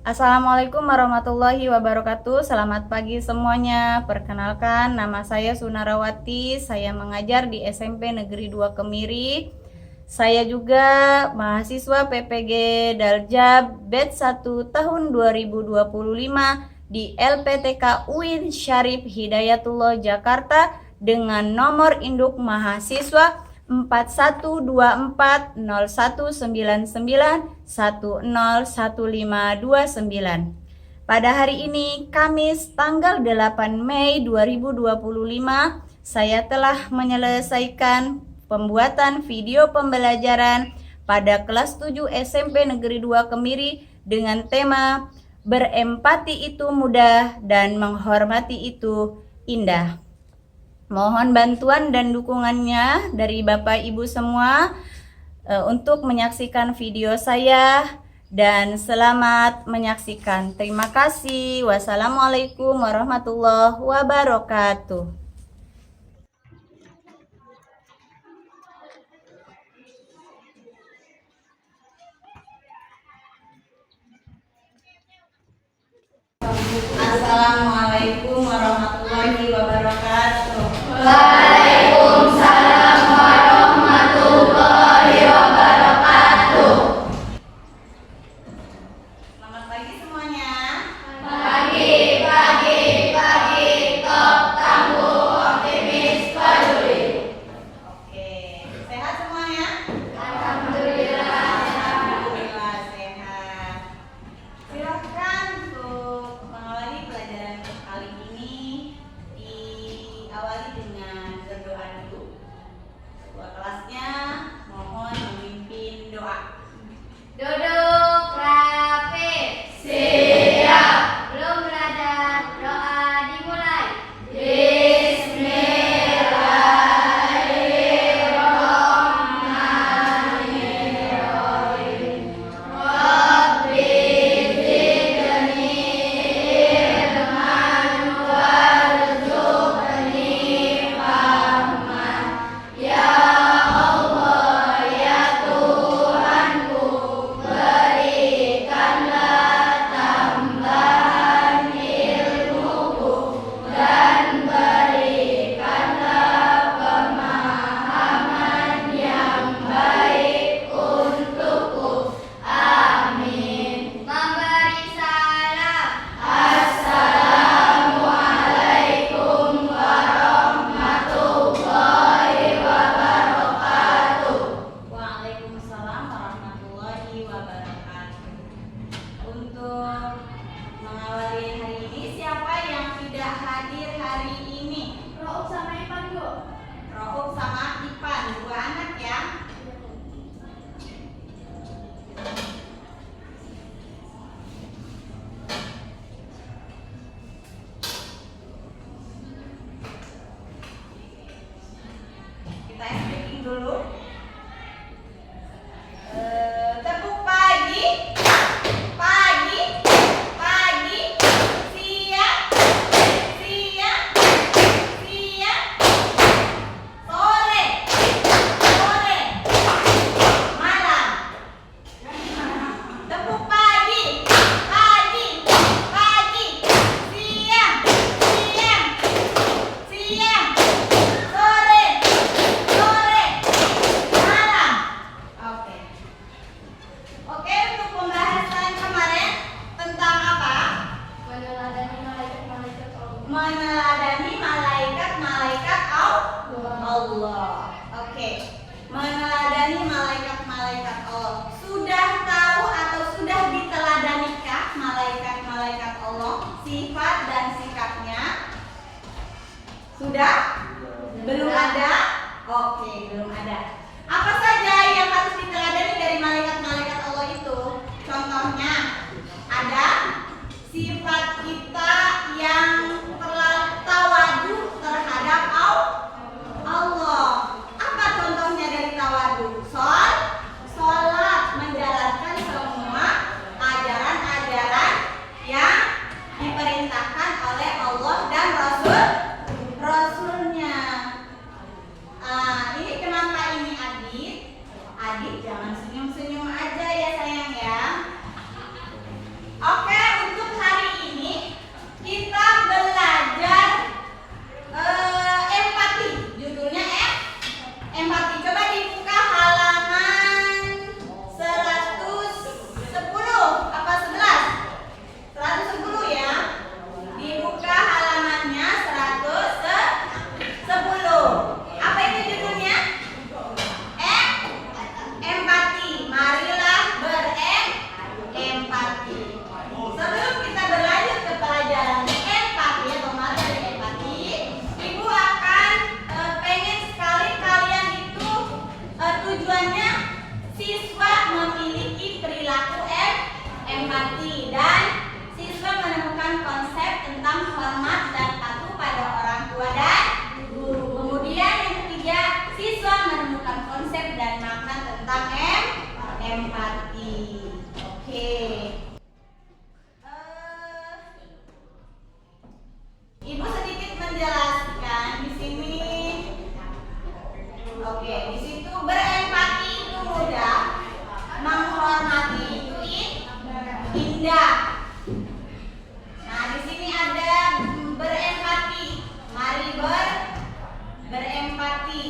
Assalamualaikum warahmatullahi wabarakatuh. Selamat pagi semuanya. Perkenalkan, nama saya Sunarawati. Saya mengajar di SMP Negeri 2 Kemiri. Saya juga mahasiswa PPG Daljab batch 1 tahun 2025 di LPTK UIN Syarif Hidayatullah Jakarta dengan nomor induk mahasiswa 41240199101529. Pada hari ini, Kamis tanggal 8 Mei 2025, saya telah menyelesaikan pembuatan video pembelajaran pada kelas 7 SMP Negeri 2 Kemiri dengan tema Berempati itu mudah dan menghormati itu indah. Mohon bantuan dan dukungannya dari Bapak Ibu semua untuk menyaksikan video saya dan selamat menyaksikan. Terima kasih. Wassalamualaikum warahmatullahi wabarakatuh. Assalamualaikum warahmatullahi wabarakatuh. Waalaikumsalam warahmatullahi wabarakatuh. Selamat pagi semuanya. Pagi, top tangguh optimis peduli. Oke, sehat semuanya? Alhamdulillah. Alhamdulillah sehat. Silakan untuk mengawali pelajaran kali ini, diawali dengan berdoa dulu. Ketua kelasnya mohon memimpin doa. Duduk rapi. Siap. Belum belajar, doa dimulai. Bismillahirrahmanirrahim. Rabbi zidni ilman warzuqni fahman. Ya Allah, ya Tuhanku, berikanlah tambahan ilmuku dan berikanlah pemahaman yang baik untukku. Amin. Memberi salam. Assalamualaikum warahmatullahi wabarakatuh. Waalaikumsalam warahmatullahi wabarakatuh. Untuk mengawali hari ini, siapa yang tidak hadir hari ini? Ro'uf sama Ipan, Bu. Ro'uf sama Ipan, dua anak ya. Kita speaking dulu. Tepuk pagi, pagi, pagi, siang, siang, siang, sore, sore, malam. Tepuk pagi, pagi, pagi, siang, siang, siang, sore, sore, malam. Oke. Oke, untuk pembahasan kemarin tentang apa? Meneladani malaikat-malaikat Allah. Meneladani malaikat-malaikat Allah. Oke. Meneladani malaikat-malaikat Allah. Sudah tahu atau sudah diteladanikah malaikat-malaikat Allah? Sifat dan sikapnya? Sudah? Belum ada? Oke, belum ada. Apa saja yang harus diteladani dari malaikat-malaikat Allah itu? Contohnya, ada sifat kita yang tawadu terhadap Allah. Apa contohnya dari tawadu? Sholat, menjalankan semua ajaran-ajaran yang diperintahkan oleh Allah dan Rasulnya. Ini kenapa ini Adit? Adit jangan senyum-senyum aja ya sayang ya. Oke, empati. Sebelum kita berlanjut ke pelajaran empati atau materi empati, Ibu akan pengen sekali kalian itu tujuannya siswa memiliki perilaku empati dan siswa menemukan konsep tentang hormat dan patuh pada orang tua dan guru. Kemudian yang ketiga, siswa menemukan konsep dan makna tentang empati. Oke. Ibu sedikit menjelaskan di sini. Oke, di situ berempati itu mudah, menghormati itu indah. Nah, di sini ada berempati. Mari berempati.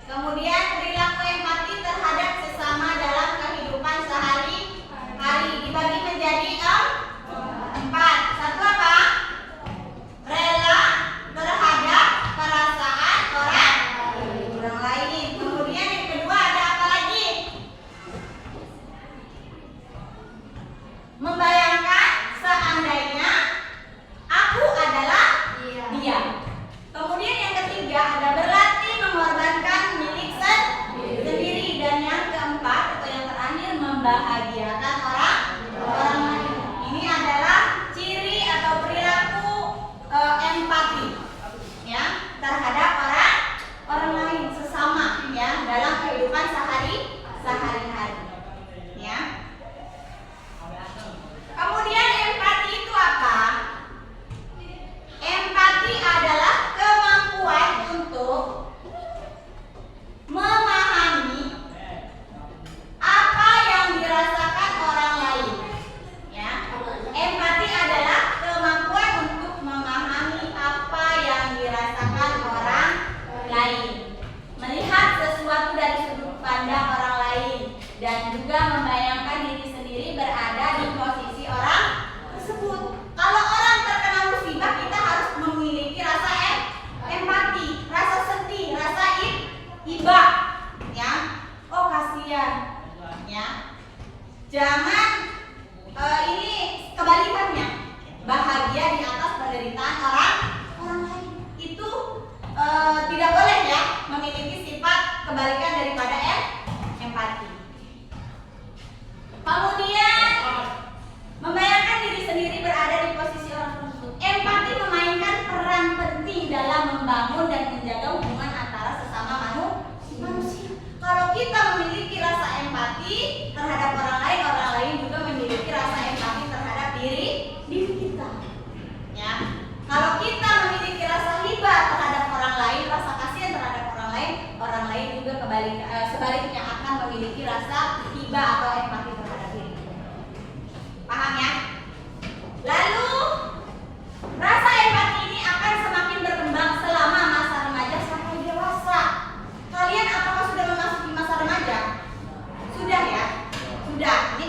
Kemudian perilaku empati terhadap sesama dalam kehidupan sehari-hari dibagi menjadi 4. Satu apa? Rela terhadap perasaan orang lain. Kemudian yang kedua ada apa lagi? Membayangkan seandainya aku adalah dia. Kemudian yang ketiga ada berlatih mengorbankan milik sendiri, dan yang keempat atau yang terakhir membahagiakan orang lain. Ini adalah ciri atau perilaku empati ya terhadap orang lain sesama ya dalam kehidupan sehari-hari ya. Kemudian empati itu apa? Empati adalah kemampuan untuk memahami apa yang dirasakan orang lain. Ya. Empati adalah kemampuan untuk memahami apa yang dirasakan orang lain, melihat sesuatu dari sudut pandang orang lain, dan juga membayangkan diri sendiri berada di posisi orang tersebut. Kalau orang terkena musibah, kita harus memiliki rasa empati, rasa sedih, rasa iba, ya. Oh kasihan, ya. Jangan ini kebalikannya, bahagia di atas penderitaan orang lain. Itu tidak boleh ya, memiliki sifat kebalikan daripada empati. Kemudian membayangkan diri sendiri berada di posisi orang tersebut. Empati memainkan peran penting dalam membangun dan menjaga hubungan antara sesama manusia. Kalau kita memiliki rasa empati terhadap orang lain juga memiliki rasa empati terhadap diri kita. Ya. Kalau kita memiliki rasa hibah terhadap orang lain, rasa kasihan terhadap orang lain juga sebaliknya akan memiliki rasa hibah atau empati terhadap diri kita. Paham ya? Lalu rasa empati ini akan semakin berkembang selama masa remaja sampai dewasa. Kalian apakah sudah memasuki masa remaja? Sudah ya? Sudah. Ini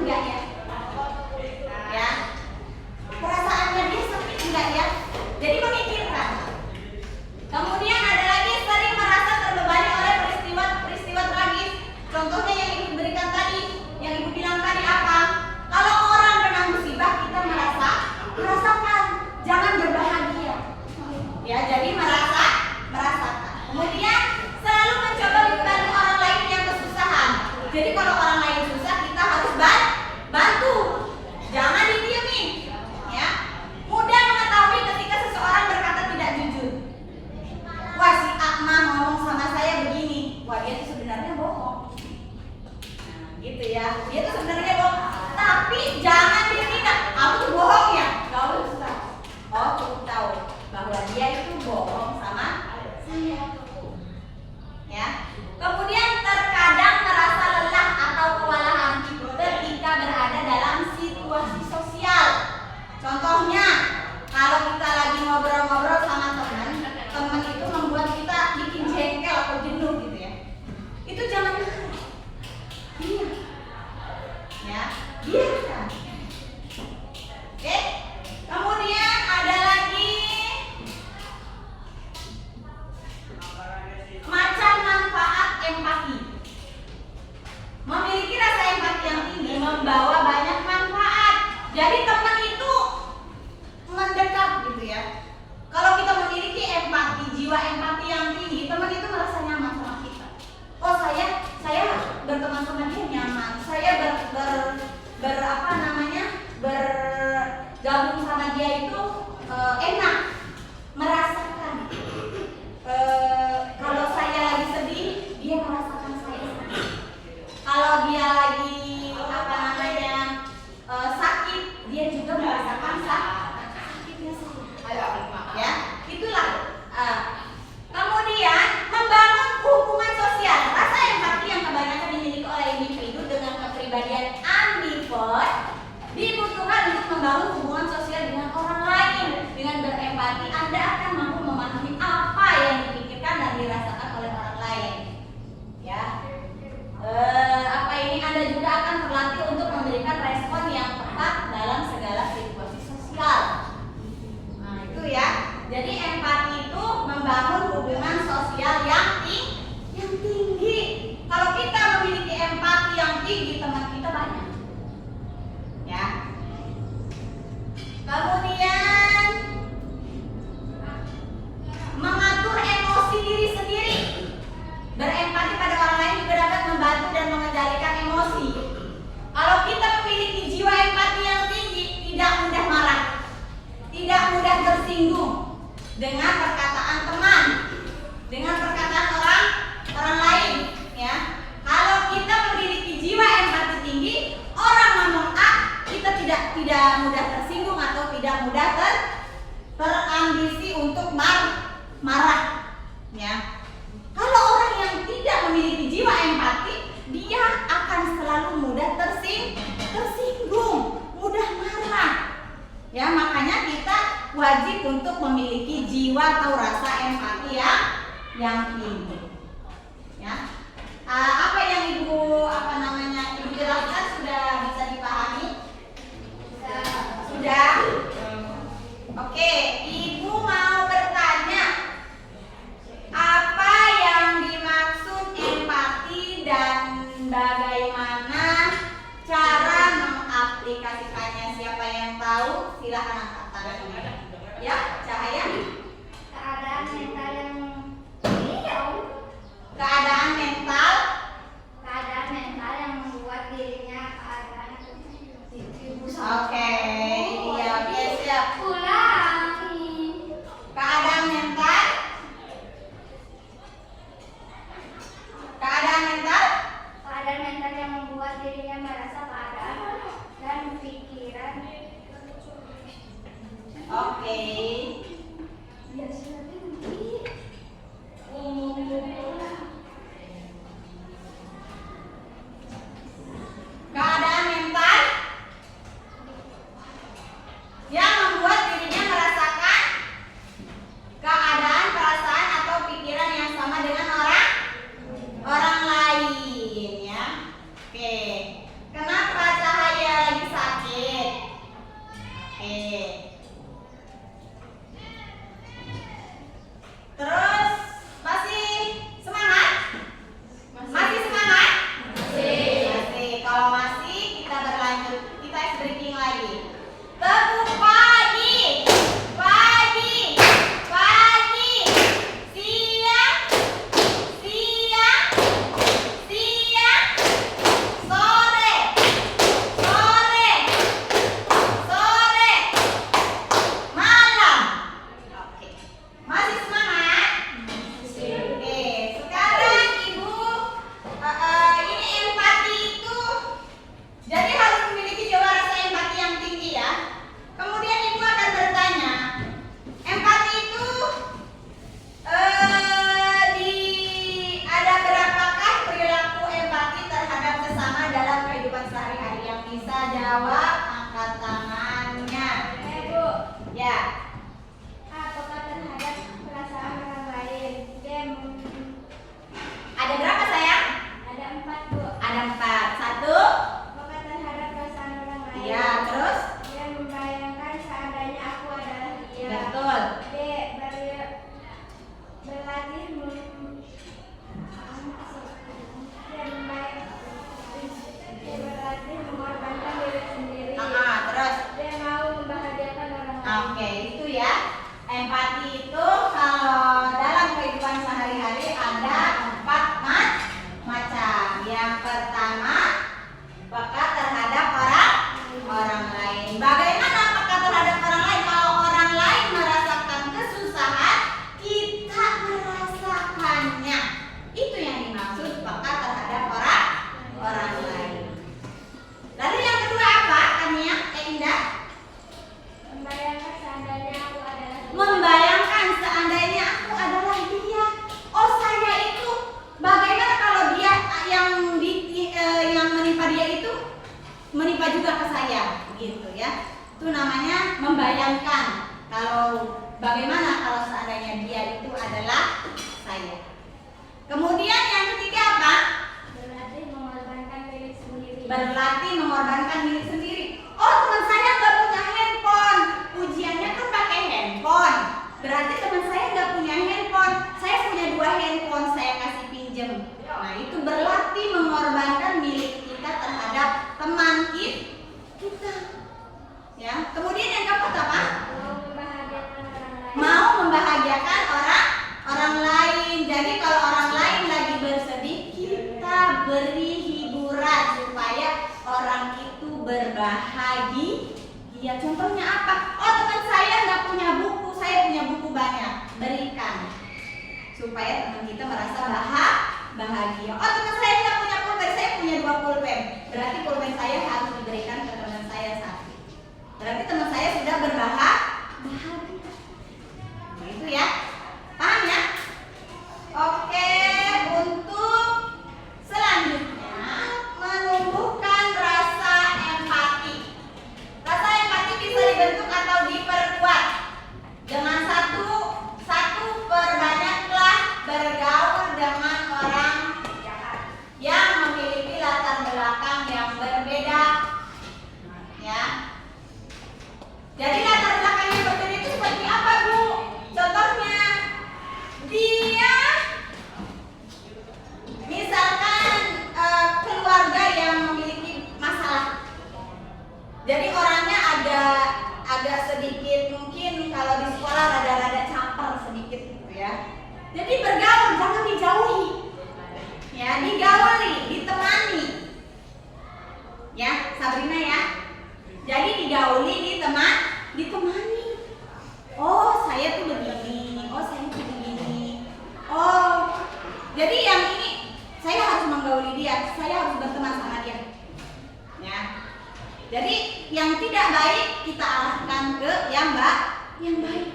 enggak ya? Ya. Perasaannya dia sakit enggak ya? Jadi memikirkan. Kemudian ada lagi sering merasa terbebani oleh peristiwa tragis. Contohnya yang ibu berikan tadi, yang ibu bilang tadi apa? Kalau orang kena musibah kita merasakan, jangan berbahagia. Ya, jadi merasakan. Kemudian selalu mencoba membantu orang lain yang kesusahan. Jadi kalau orang lain susah kita harus bantu. Jangan didiemin. Ya. Mudah mengetahui ketika seseorang berkata tidak jujur. Wah, si Akma ngomong sama saya begini. Wah, dia itu sebenarnya bohong. Nah, gitu ya. Dia itu sebenarnya bohong. Tapi jangan ditindak. Aku tuh bohong ya. Gak usah. Oh, cukup tahu bahwa dia itu bohong sama saya. Ya. Kemudian terkadang merasa lelah atau kewalahan ketika berada dalam situasi sosial. Contohnya, kalau kita lagi ngobrol-ngobrol sama teman itu membuat kita bikin jengkel atau jenuh gitu ya. Itu jangan diam. Ya, biarkan. Oke. Kemudian ada lagi macam manfaat empati. Memiliki rasa empati yang tinggi membawa banyak manfaat. Jadi teman itu mendekat gitu ya. Kalau kita memiliki empati, jiwa empati yang tinggi, teman itu merasa nyaman sama kita. Oh, saya berteman sama dia nyaman. Saya bergabung sama dia itu enak, merasakan. Kalau saya lagi sedih, dia merasakan saya sedih. Kalau dia lagi sakit, dia juga merasakan sakitnya saya. Ya, itulah. Kemudian membangun hubungan sosial. Rasa empati yang kebanyakan dimiliki oleh individu dengan kepribadian ambivert dibutuhkan untuk membangun hubungan sosial dengan orang lain. Dengan berempati, Anda akan mampu memahami apa yang dipikirkan dan dirasakan oleh orang lain. Ya, Anda juga akan terlatih untuk memberikan respon yang tepat dalam segala situasi sosial. Nah, itu ya. Jadi empati itu membangun hubungan sosial yang tinggi. Kalau kita memiliki empati yang tinggi, teman kita banyak. Ya. Kemudian mengatur emosi diri sendiri. Berempati pada orang lain juga dapat membantu dan mengendalikan emosi. Kalau kita memiliki jiwa empati yang tinggi, tidak mudah marah, tidak mudah tersinggung dengan perkataan teman, dengan perkataan orang lain. Ya, kalau kita memiliki jiwa empati tinggi, orang ngomong A, kita tidak mudah tersinggung atau tidak mudah terambisi untuk marah. Ya. Kalau orang yang tidak memiliki jiwa empati, dia akan selalu mudah tersinggung, mudah marah. Ya, makanya kita wajib untuk memiliki jiwa atau rasa empati yang tinggi. Ya. Apa yang ibu jelaskan sudah bisa dipahami? Sudah. Oke, ibu mau bertanya. Apa yang dimaksud empati dan bagaimana cara mengaplikasikannya? Siapa yang tahu? Silakan angkat tangan. Ya, Cahaya. Keadaan mental yang membuat dirinya keadaan. Oke, iya, siap. Ulangi. Keadaan mental yang membuat dirinya merasa keadaan dan pikiran. Oke. Keadaan mental yang membuat dirinya merasakan keadaan, perasaan atau pikiran yang sama dengan orang lain, ya. Oke. Kenapa Cahaya bisa jawab angkat tangannya. Bu. Ya. Apakah terhadap perasaan orang lain? Ada berapa sayang? Ada 4, Bu. Ada 4. 1. Apakah terhadap perasaan orang lain? Ya, terus? Dia membayangkan seandainya aku adalah dia. Betul. B. Berlatih dia berlatih mengorbankan diri sendiri. Terus? Dia mau membahagiakan orang lain. Oke, itu ya. Empati itu kalau dalam kehidupan sehari-hari ada 4 macam. Yang pertama, peka terhadap orang lain. Bagaimana peka terhadap orang lain? Kalau orang lain merasakan kesusahan, kita merasakannya. Itu yang dimaksud peka terhadap orang lain. Lalu yang kedua apa, Kania? Indah? Membayangkan seandainya aku adalah dia. Membayangkan seandainya aku adalah dia. Oh, saya itu bagaimana kalau dia yang menimpa dia itu menimpa juga ke saya, gitu ya. Itu namanya membayangkan. Kalau bagaimana kalau seandainya dia itu adalah saya. Kemudian yang ketiga apa? Berlatih mengorbankan diri sendiri. Berlatih mengorbankan diri sendiri. Oh, teman saya nggak punya handphone. Ujiannya kan pakai handphone. Berarti teman saya nggak punya handphone. Saya punya 2 handphone, saya kasih pinjem. Nah, itu berlatih mengorbankan milik kita terhadap teman kita. Ya. Kemudian yang keempat apa? Mau membahagiakan orang lain. Mau membahagiakan orang lain. Jadi kalau orang lain lagi bersedih, kita beri hiburan supaya orang itu berbahagia. Contohnya apa? Oh, teman saya nggak punya buku, saya punya buku banyak. Berikan supaya teman kita merasa bahagia. Oh, teman saya nggak punya pulpen, saya punya 2 pulpen. Berarti pulpen saya harus diberikan ke teman saya 1. Berarti teman saya sudah bahagia. Nah, itu ya. Paham ya? Oke, untuk selanjutnya menumbuhkan rasa empati. Rasa empati bisa dibentuk atau diperkuat dengan satu perbanyaklah bergaul dengan orang yang memiliki latar belakang yang berbeda. Ya. Jadi latar belakang yang berbeda itu seperti apa, Bu? Contohnya, dia misalkan keluarga yang memiliki masalah. Jadi orangnya agak sedikit, mungkin kalau di sekolah rada-rada caper sedikit gitu ya. Jadi bergaul, jangan dijauhi. Ya, digauli, ditemani. Ya, Sabrina ya. Jadi digauli, ditemani. Oh, saya tuh begini. Oh, saya tuh begini. Oh, jadi yang ini saya harus menggauli dia, saya harus berteman sama dia. Ya. Jadi yang tidak baik kita arahkan ke yang baik.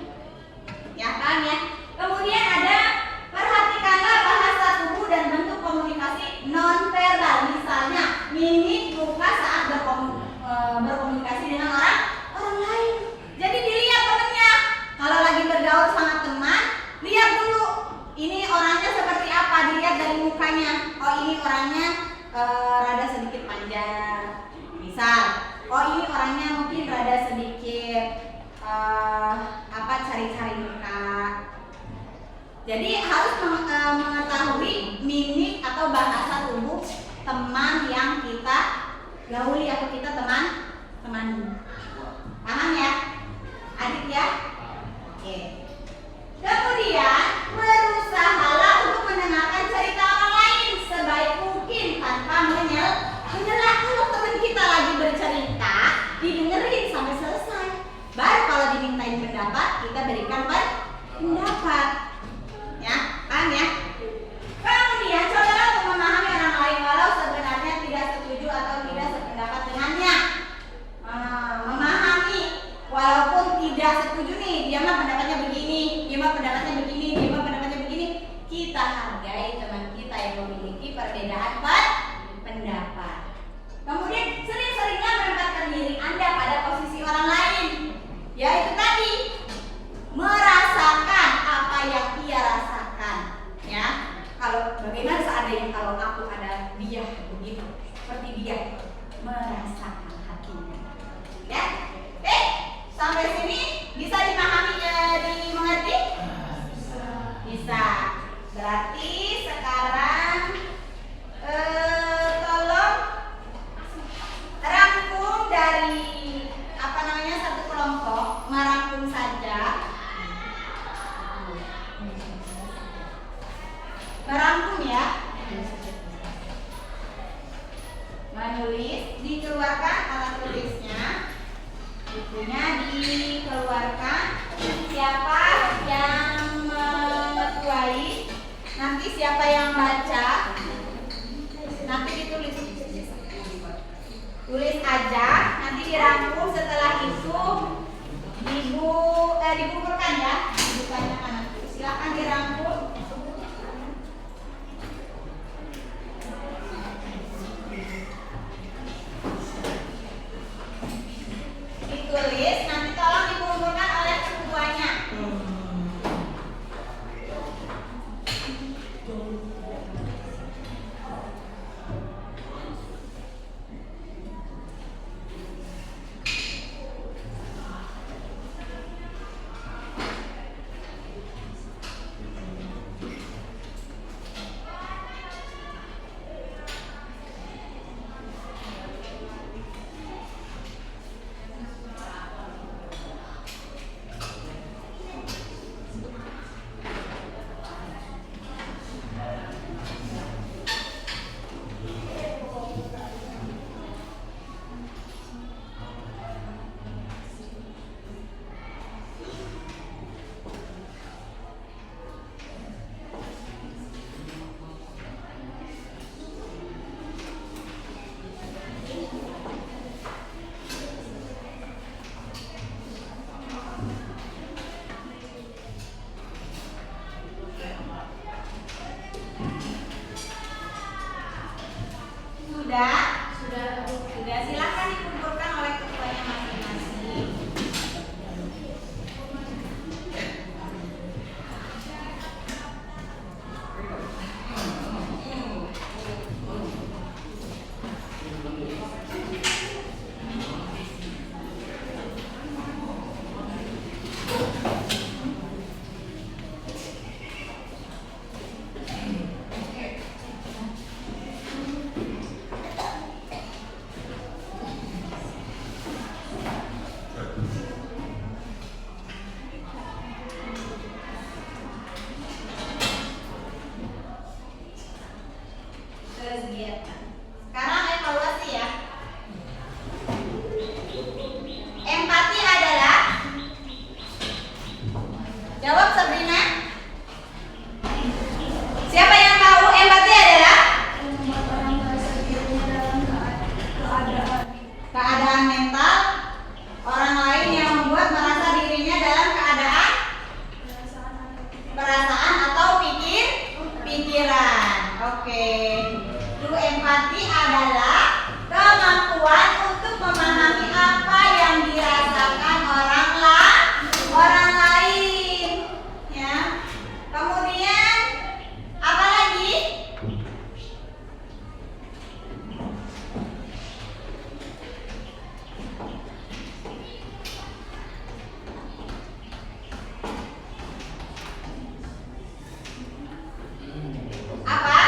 Ya kan ya. Kemudian ada perhatikanlah bahasa tubuh dan bentuk komunikasi non verbal. Misalnya mimik muka saat berkomunikasi dengan orang lain. Jadi dilihat temennya. Kalau lagi bergaul sama teman, lihat dulu ini orangnya seperti apa, dilihat dari mukanya. Oh, ini orangnya rada sedikit panjang. Misal, oh ini orangnya mungkin rada sedikit cari-cari muka. Jadi harus mengetahui mimik atau bahasa tubuh teman yang kita gauli atau kita temani. Paham ya? Adik ya? Oke. Kemudian berusahalah untuk mendengarkan cerita orang lain sebaik mungkin tanpa menyela. Kalau teman kita lagi bercerita, didengerin sampai selesai. Baru kalau dimintain pendapat, kita berikan pendapat. Ya, paham ya? Kemudian saudara untuk memahami orang lain walau sebenarnya tidak setuju atau tidak sependapat dengan aja, nanti dirangkum. Setelah itu dikumpulkan ya, ditanyakan nanti. Silakan dirangkum. Ditulis, nanti tolong dikumpulkan oleh ketuanya. Sudah, silakan dikumpulkan oleh ketuanya masing-masing. Sekarang evaluasi ya. Empati adalah, jawab Sabrina. Siapa yang tahu empati adalah? Keadaan mental orang lain yang membuat merasa dirinya dalam keadaan perasaan atau pikiran. Oke. Empati adalah kemampuan untuk memahami apa yang dirasakan orang lain, ya. Kemudian apa lagi? Apa?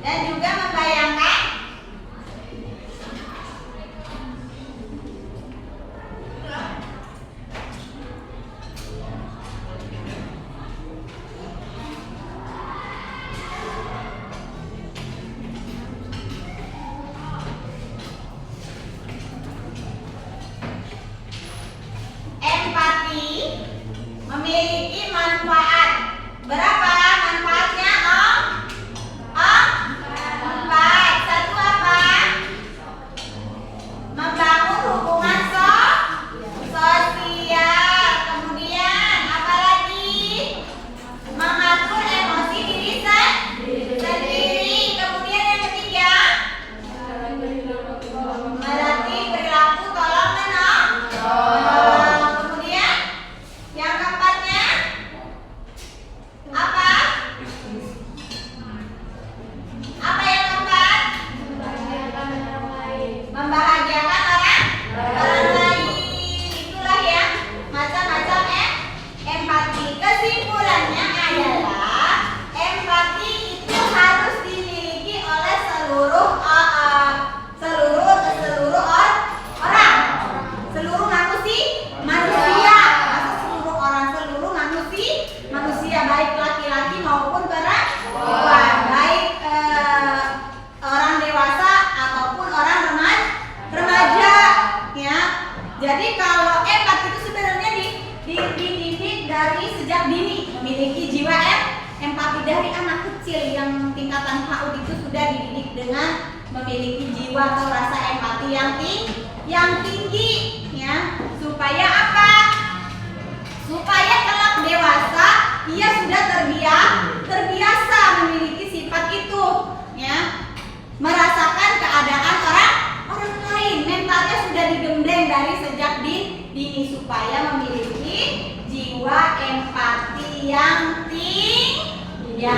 Dan juga membayangkan empati memiliki manfaat. Berapa manfaatnya, Om? Empat. Satu apa? Membangun hubungan sosial. Kemudian apa lagi? Mengatur emosi diri sendiri. Kemudian yang ketiga, melatih perilaku tolong menolong. Kemudian yang keempatnya apa? Apa yang keempat? Membahagiakan orang lain. Itulah ya macam-macam empati. Kesimpulannya adalah empati itu harus dimiliki oleh seluruh orang, seluruh manusia, seluruh orang, seluruh manusia, baik laki-laki maupun perempuan, baik orang dewasa ataupun orang remaja, ya. Jadi kalau empati itu sebenarnya dididik dari sejak dini, memiliki jiwa empati dari anak kecil yang tingkatan PAUD itu sudah dididik memiliki jiwa atau rasa empati yang tinggi ya. Supaya apa? Supaya kelak dewasa ia sudah terbiasa memiliki sifat itu ya. Merasakan keadaan orang lain, mentalnya sudah digembleng dari sejak dini supaya memiliki jiwa empati yang tinggi.